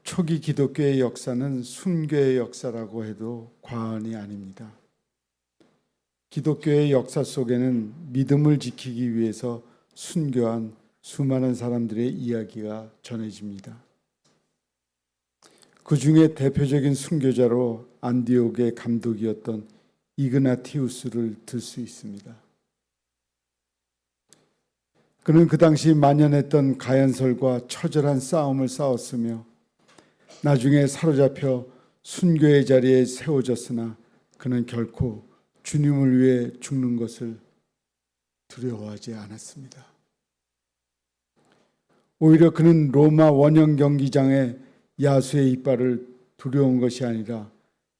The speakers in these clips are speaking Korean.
초기 기독교의 역사는 순교의 역사라고 해도 과언이 아닙니다. 기독교의 역사 속에는 믿음을 지키기 위해서 순교한 수많은 사람들의 이야기가 전해집니다. 그 중에 대표적인 순교자로 안디옥의 감독이었던 이그나티우스를 들 수 있습니다. 그는 그 당시 만연했던 가연설과 처절한 싸움을 싸웠으며 나중에 사로잡혀 순교의 자리에 세워졌으나 그는 결코 주님을 위해 죽는 것을 두려워하지 않았습니다. 오히려 그는 로마 원형 경기장에 야수의 이빨을 두려운 것이 아니라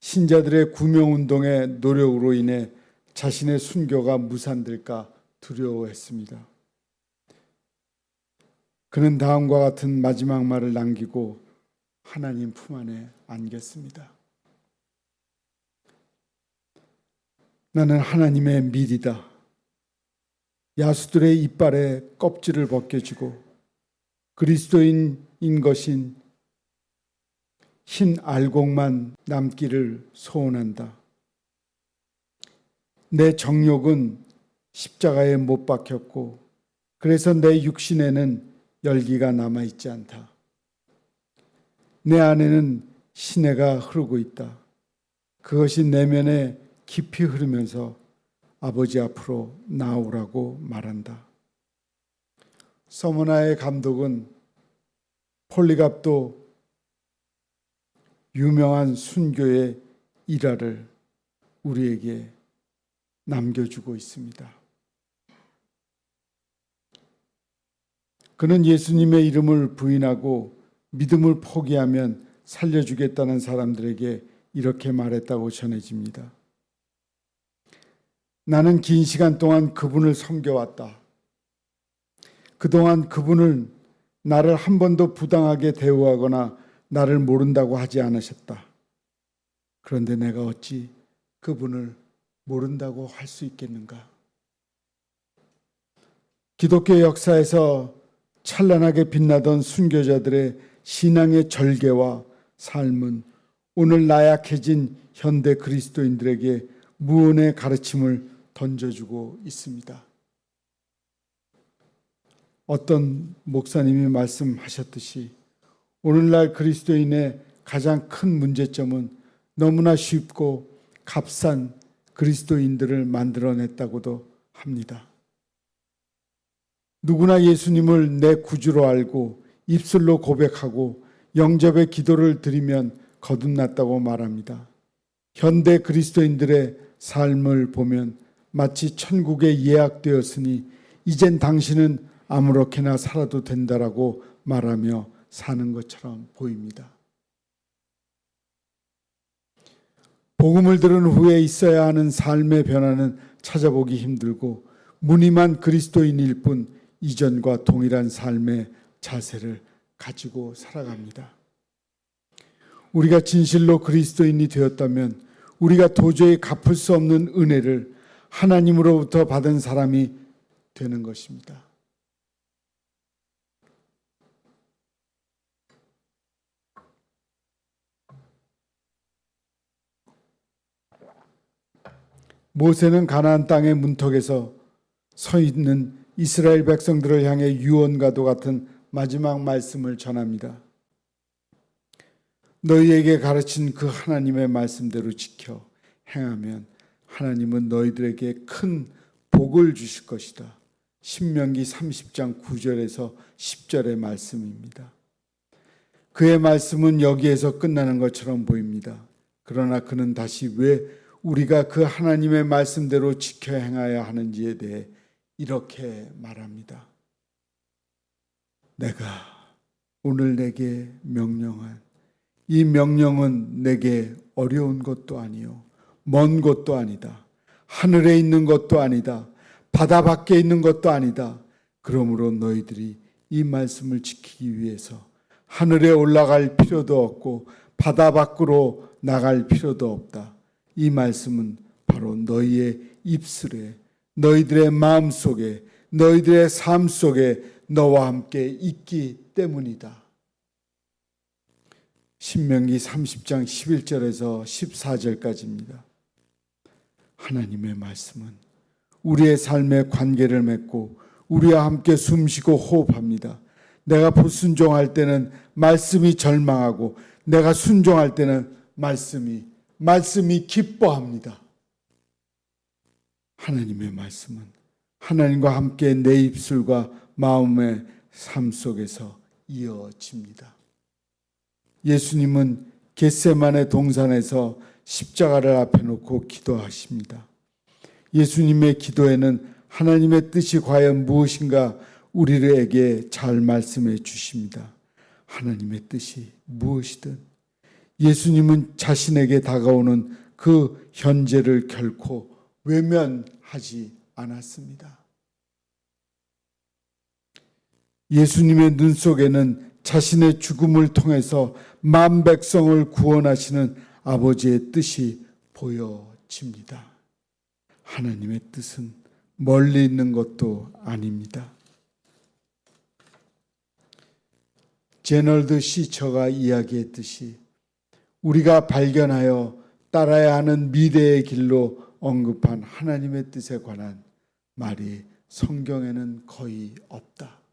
신자들의 구명운동의 노력으로 인해 자신의 순교가 무산될까 두려워했습니다. 그는 다음과 같은 마지막 말을 남기고 하나님 품 안에 안겼습니다. 나는 하나님의 밀이다. 야수들의 이빨에 껍질을 벗겨주고 그리스도인인 것인 흰 알곡만 남기를 소원한다. 내 정욕은 십자가에 못 박혔고 그래서 내 육신에는 열기가 남아있지 않다. 내 안에는 시내가 흐르고 있다. 그것이 내면에 깊이 흐르면서 아버지 앞으로 나오라고 말한다. 서머나의 감독은 폴리갑도 유명한 순교의 일화를 우리에게 남겨주고 있습니다. 그는 예수님의 이름을 부인하고 믿음을 포기하면 살려주겠다는 사람들에게 이렇게 말했다고 전해집니다. 나는 긴 시간 동안 그분을 섬겨왔다. 그동안 그분은 나를 한 번도 부당하게 대우하거나 나를 모른다고 하지 않으셨다. 그런데 내가 어찌 그분을 모른다고 할 수 있겠는가? 기독교 역사에서 찬란하게 빛나던 순교자들의 신앙의 절개와 삶은 오늘 나약해진 현대 그리스도인들에게 무언의 가르침을 던져주고 있습니다. 어떤 목사님이 말씀하셨듯이 오늘날 그리스도인의 가장 큰 문제점은 너무나 쉽고 값싼 그리스도인들을 만들어냈다고도 합니다. 누구나 예수님을 내 구주로 알고 입술로 고백하고 영접의 기도를 드리면 거듭났다고 말합니다. 현대 그리스도인들의 삶을 보면 마치 천국에 예약되었으니 이젠 당신은 아무렇게나 살아도 된다라고 말하며 사는 것처럼 보입니다. 복음을 들은 후에 있어야 하는 삶의 변화는 찾아보기 힘들고 무늬만 그리스도인일 뿐 이전과 동일한 삶의 자세를 가지고 살아갑니다. 우리가 진실로 그리스도인이 되었다면 우리가 도저히 갚을 수 없는 은혜를 하나님으로부터 받은 사람이 되는 것입니다. 모세는 가나안 땅의 문턱에서 서 있는 이스라엘 백성들을 향해 유언과도 같은 마지막 말씀을 전합니다. 너희에게 가르친 그 하나님의 말씀대로 지켜 행하면 하나님은 너희들에게 큰 복을 주실 것이다. 신명기 30장 9절에서 10절의 말씀입니다. 그의 말씀은 여기에서 끝나는 것처럼 보입니다. 그러나 그는 다시 왜 우리가 그 하나님의 말씀대로 지켜 행해야 하는지에 대해 이렇게 말합니다. 내가 오늘 내게 명령한 이 명령은 내게 어려운 것도 아니요 먼 것도 아니다. 하늘에 있는 것도 아니다. 바다 밖에 있는 것도 아니다. 그러므로 너희들이 이 말씀을 지키기 위해서 하늘에 올라갈 필요도 없고 바다 밖으로 나갈 필요도 없다. 이 말씀은 바로 너희의 입술에, 너희들의 마음속에, 너희들의 삶 속에 너와 함께 있기 때문이다. 신명기 30장 11절에서 14절까지입니다. 하나님의 말씀은 우리의 삶의 관계를 맺고 우리와 함께 숨쉬고 호흡합니다. 내가 불순종할 때는 말씀이 절망하고 내가 순종할 때는 말씀이 기뻐합니다. 하나님의 말씀은 하나님과 함께 내 입술과 마음의 삶 속에서 이어집니다. 예수님은 겟세마네 동산에서 십자가를 앞에 놓고 기도하십니다. 예수님의 기도에는 하나님의 뜻이 과연 무엇인가 우리에게 잘 말씀해 주십니다. 하나님의 뜻이 무엇이든 예수님은 자신에게 다가오는 그 현재를 결코 외면하지 않았습니다. 예수님의 눈 속에는 자신의 죽음을 통해서 만 백성을 구원하시는 아버지의 뜻이 보여집니다. 하나님의 뜻은 멀리 있는 것도 아닙니다. 제널드 시처가 이야기했듯이 우리가 발견하여 따라야 하는 미래의 길로 언급한 하나님의 뜻에 관한 말이 성경에는 거의 없다.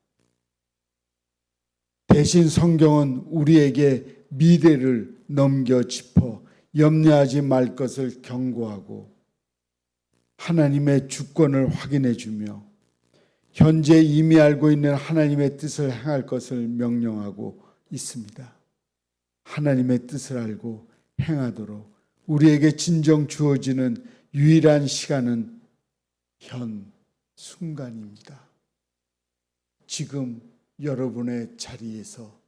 대신 성경은 우리에게 미래를 넘겨 짚어 염려하지 말 것을 경고하고 하나님의 주권을 확인해 주며 현재 이미 알고 있는 하나님의 뜻을 행할 것을 명령하고 있습니다. 하나님의 뜻을 알고 행하도록 우리에게 진정 주어지는 유일한 시간은 현 순간입니다. 지금 여러분의 자리에서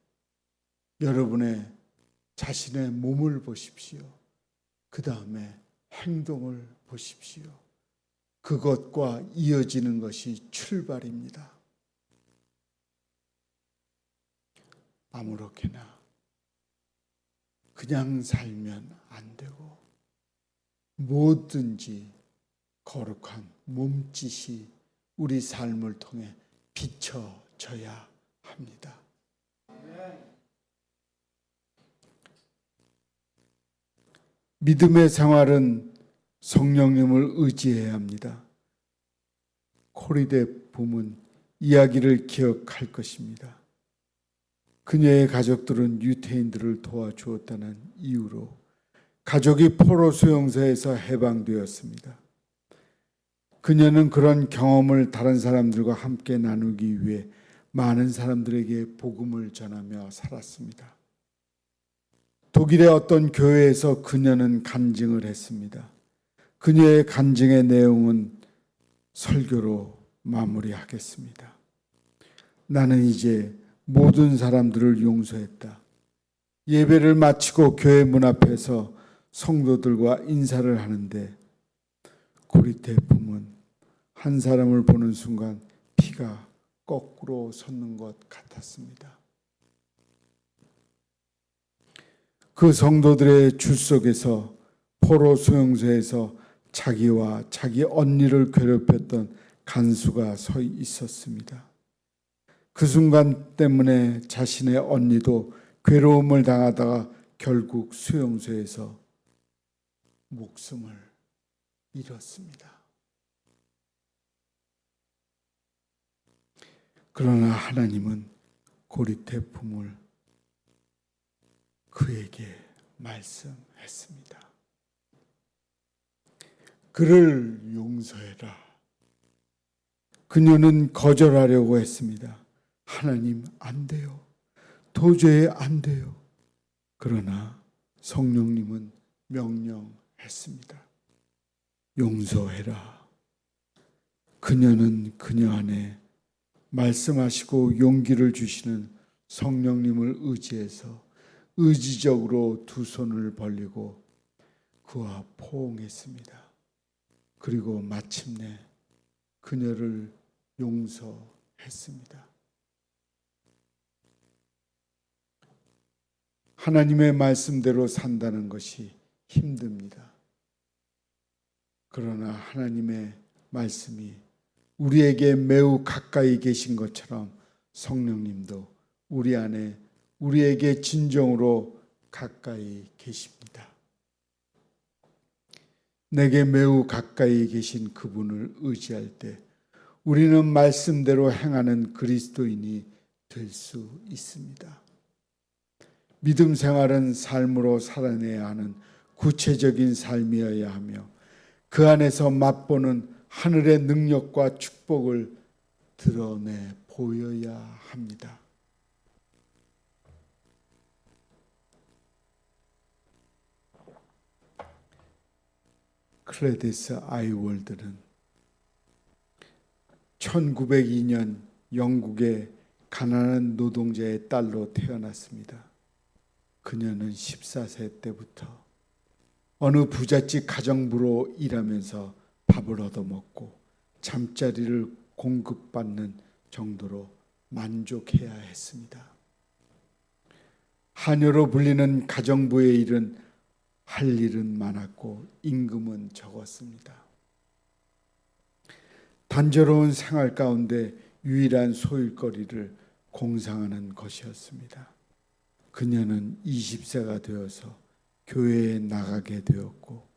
여러분의 자신의 몸을 보십시오. 그 다음에 행동을 보십시오. 그것과 이어지는 것이 출발입니다. 아무렇게나 그냥 살면 안 되고 뭐든지 거룩한 몸짓이 우리 삶을 통해 비춰져야 합니다. 믿음의 생활은 성령님을 의지해야 합니다. 코리데 봄은 이야기를 기억할 것입니다. 그녀의 가족들은 유태인들을 도와주었다는 이유로 가족이 포로 수용소에서 해방되었습니다. 그녀는 그런 경험을 다른 사람들과 함께 나누기 위해 많은 사람들에게 복음을 전하며 살았습니다. 독일의 어떤 교회에서 그녀는 간증을 했습니다. 그녀의 간증의 내용은 설교로 마무리하겠습니다. 나는 이제 모든 사람들을 용서했다. 예배를 마치고 교회 문 앞에서 성도들과 인사를 하는데 고리테 붐은 한 사람을 보는 순간 피가 거꾸로 솟는 것 같았습니다. 그 성도들의 줄 속에서 포로 수용소에서 자기와 자기 언니를 괴롭혔던 간수가 서 있었습니다. 그 순간 때문에 자신의 언니도 괴로움을 당하다가 결국 수용소에서 목숨을 잃었습니다. 그러나 하나님은 고리테 붐을 그에게 말씀했습니다. 그를 용서해라. 그녀는 거절하려고 했습니다. 하나님, 안 돼요. 도저히 안 돼요. 그러나 성령님은 명령했습니다. 용서해라. 그녀는 그녀 안에 말씀하시고 용기를 주시는 성령님을 의지해서 의지적으로 두 손을 벌리고 그와 포옹했습니다. 그리고 마침내 그녀를 용서했습니다. 하나님의 말씀대로 산다는 것이 힘듭니다. 그러나 하나님의 말씀이 우리에게 매우 가까이 계신 것처럼 성령님도 우리 안에 우리에게 진정으로 가까이 계십니다. 내게 매우 가까이 계신 그분을 의지할 때 우리는 말씀대로 행하는 그리스도인이 될 수 있습니다. 믿음 생활은 삶으로 살아내야 하는 구체적인 삶이어야 하며 그 안에서 맛보는 하늘의 능력과 축복을 드러내 보여야 합니다. 클래디스 아이월드는 1902년 영국의 가난한 노동자의 딸로 태어났습니다. 그녀는 14세 때부터 어느 부잣집 가정부로 일하면서 밥을 얻어먹고 잠자리를 공급받는 정도로 만족해야 했습니다. 하녀로 불리는 가정부의 일은 할 일은 많았고 임금은 적었습니다. 단조로운 생활 가운데 유일한 소일거리를 공상하는 것이었습니다. 그녀는 20세가 되어서 교회에 나가게 되었고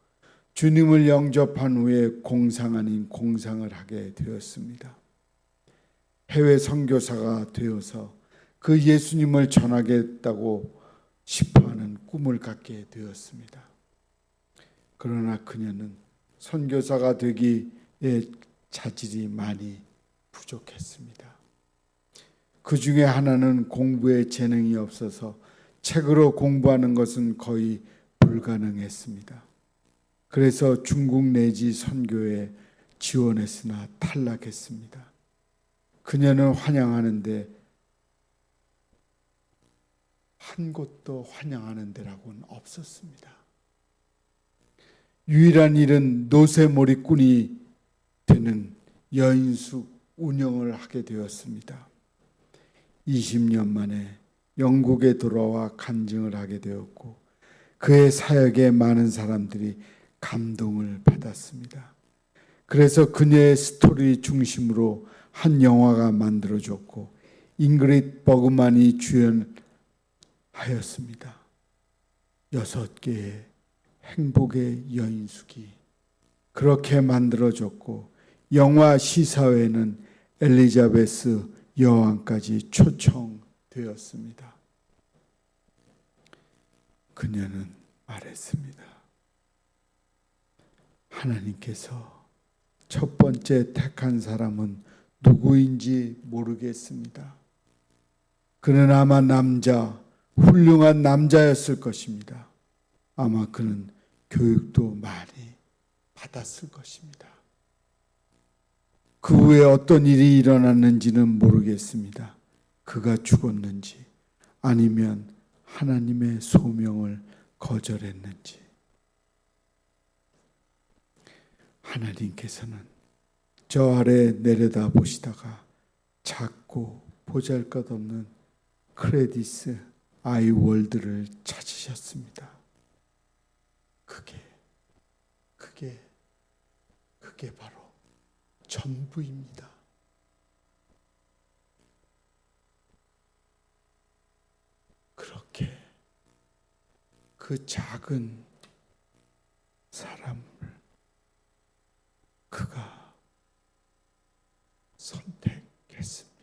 주님을 영접한 후에 공상 아닌 공상을 하게 되었습니다. 해외 선교사가 되어서 그 예수님을 전하겠다고 싶어하는 꿈을 갖게 되었습니다. 그러나 그녀는 선교사가 되기에 자질이 많이 부족했습니다. 그 중에 하나는 공부에 재능이 없어서 책으로 공부하는 것은 거의 불가능했습니다. 그래서 중국 내지 선교에 지원했으나 탈락했습니다. 그녀는 환영하는데 한 곳도 환영하는 데라고는 없었습니다. 유일한 일은 노새머리꾼이 되는 여인숙 운영을 하게 되었습니다. 20년 만에 영국에 돌아와 간증을 하게 되었고 그의 사역에 많은 사람들이 감동을 받았습니다. 그래서 그녀의 스토리 중심으로 한 영화가 만들어졌고 잉그리드 버그만이 주연하였습니다. 6개의 행복의 여인숙이 그렇게 만들어졌고 영화 시사회는 엘리자베스 여왕까지 초청되었습니다. 그녀는 말했습니다. 하나님께서 첫 번째 택한 사람은 누구인지 모르겠습니다. 그는 아마 훌륭한 남자였을 것입니다. 아마 그는 교육도 많이 받았을 것입니다. 그 후에 어떤 일이 일어났는지는 모르겠습니다. 그가 죽었는지 아니면 하나님의 소명을 거절했는지. 하나님께서는 저 아래 내려다 보시다가 작고 보잘것없는 클래디스 아이월드를 찾으셨습니다. 그게 바로 전부입니다. 그렇게 그 작은 사람을 그가 선택했습니다.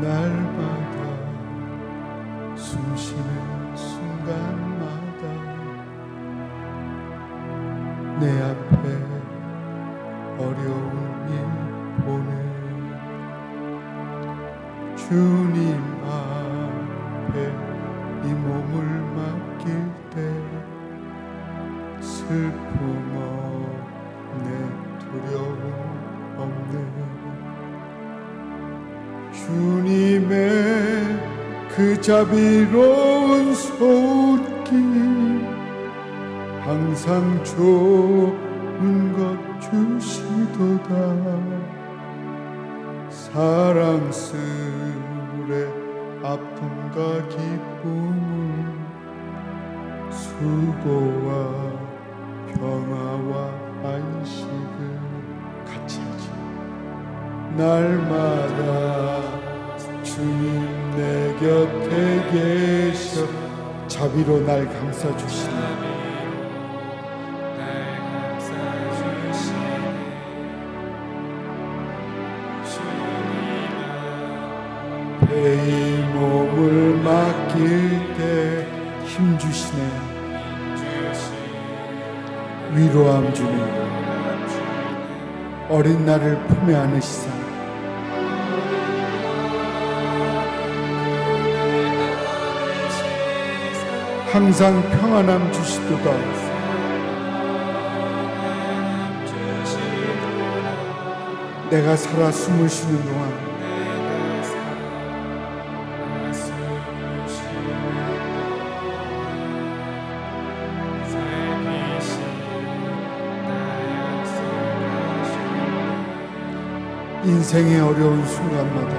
날마다 숨쉬는 순간마다 내 앞에 어려운 일 보내 주님 앞에 이 몸을 맡길 때 슬픔 없네 두려움 없네 주님의 그 자비로운 손길 항상 좋은 것 주시도다 사랑스레 아픔과 기쁨을 수고와 평화와 안식을 같이 하지. 날마다 주님 내 곁에 계셔 자비로 날 감싸주시네. 이 몸을 맡길 때 힘주시네. 위로함 주네. 어린 날을 품에 안으시사 항상 평안함 주시도다. 내가 살아 숨을 쉬는 동안 인생의 어려운 순간마다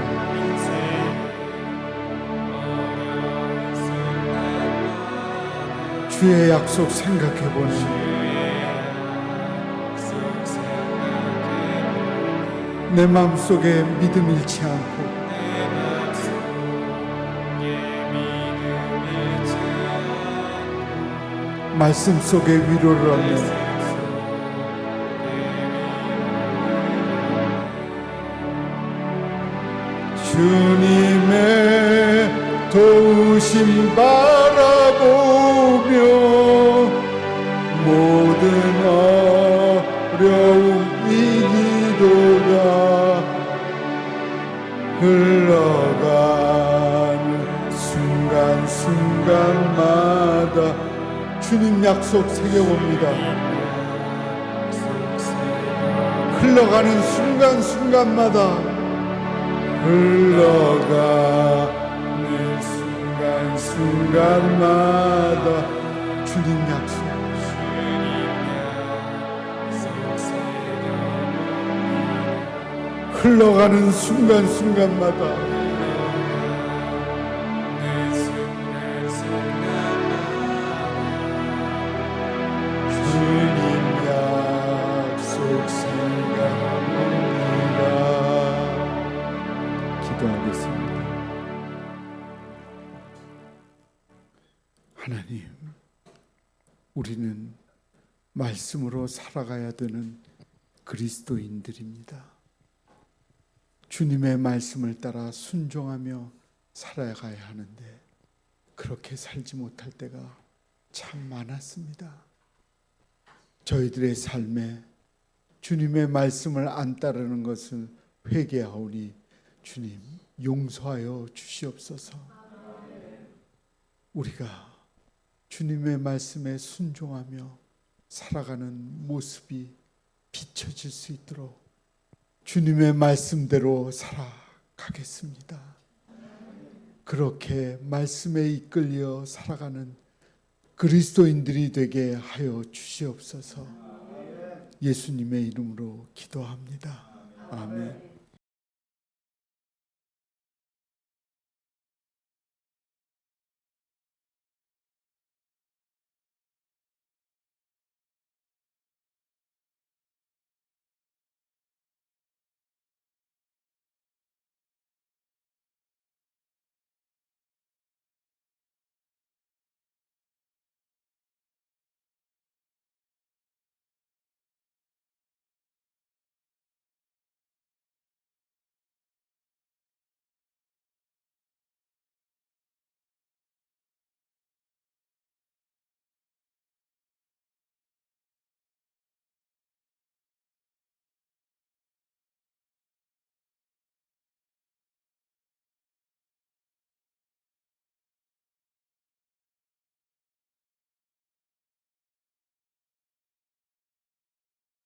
주의 약속 생각해보네. 내 마음속에 믿음 잃지 않고 말씀 속에 위로를 얻네. 주님의 도우심 바라보며 모든 어려움 이기도다. 흘러가는 순간순간마다 주님 약속 새겨봅니다. 흘러가는 순간순간마다 흘러가는 순간순간마다 주님 약속. 흘러가는 순간순간마다 주님 약속 생각합니다. 기도하겠습니다. 하나님, 우리는 말씀으로 살아가야 되는 그리스도인들입니다. 주님의 말씀을 따라 순종하며 살아가야 하는데 그렇게 살지 못할 때가 참 많았습니다. 저희들의 삶에 주님의 말씀을 안 따르는 것을 회개하오니 주님 용서하여 주시옵소서. 우리가 주님의 말씀에 순종하며 살아가는 모습이 비춰질 수 있도록 주님의 말씀대로 살아가겠습니다. 그렇게 말씀에 이끌려 살아가는 그리스도인들이 되게 하여 주시옵소서. 예수님의 이름으로 기도합니다. 아멘.